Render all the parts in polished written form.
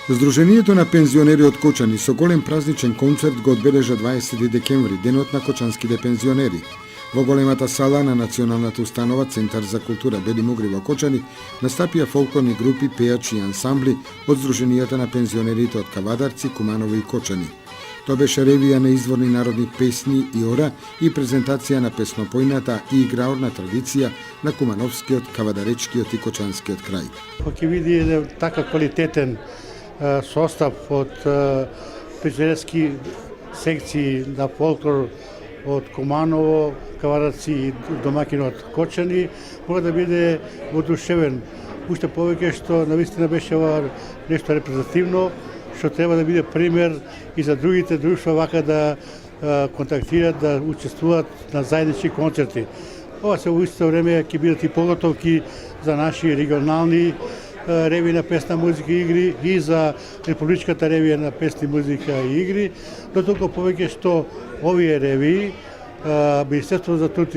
Здруженијето на пензионери од Кочани со голем празничен концерт го одбележа 20 декември, денот на кочанските пензионери. Во големата сала на Националната установа Центар за култура Бели Мугри во Кочани настапија фолклорни групи, пејачи и ансамбли од Здруженијата на пензионерите од Кавадарци, Куманово и Кочани. Тоа беше ревија на изворни народни песни и ора и презентација на песнопојната и играорна традиција на кумановскиот, кавадаречкиот и кочанскиот крај. Ќе види еден така квалитетен состав од пензионерски секции на фолклор од Куманово, Кавадарци и домакин од Кочани, мора да биде воодушевен. Уште повеќе што навистина беше ова нешто репрезентативно, што треба да биде пример и за другите друштва вака да контактират, да учествуваат на заеднички концерти. Ова се во исто време ќе бидат и подготовки за наши регионални ревии на песна, музика и игри и за републичката ревија на песни, музика и игри, но толку повеќе што овие ревии Министерството за труд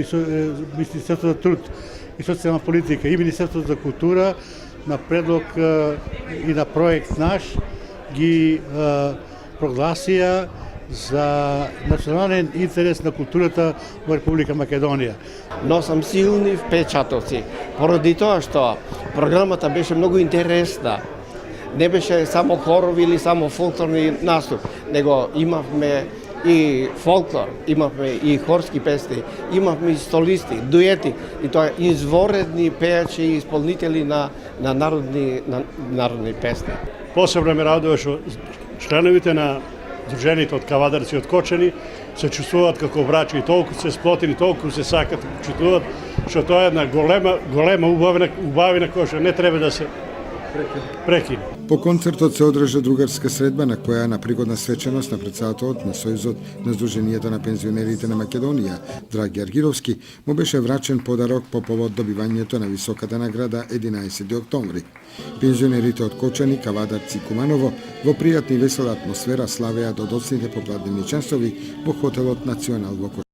и социјална политика и Министерството за култура на предлог и на проект наш ги прогласија за национален интерес на културата во Република Македонија. Но сам силни впечатоци, поради тоа што програмата беше многу интересна. Не беше само хорови или само фолклорни наступ, него имавме и фолклор, имавме и хорски песни, имавме и столисти, дуети, и тоа изворедни пејачи и исполнители на народни песни. Посебно ме радува што членовите на Здруженијето од Кавадарци и од Кочани се чувствуваат како браќа и толку се сплотени, толку се сакат, чувствуваат што тоа е една голема убавина која што не треба да се прекине. По концертот се одржа другарска средба на која на пригодна свеченост на претседателот на Сојузот на Здруженијата на пензионерите на Македонија, Драги Аргировски, му беше врачен подарок по повод добивањето на високата награда 11 октомври. Пензионерите од Кочани, Кавадарци и Куманово во пријатна и весела атмосфера славеа до доцните попладневни часови во хотелот Национал во Кочани.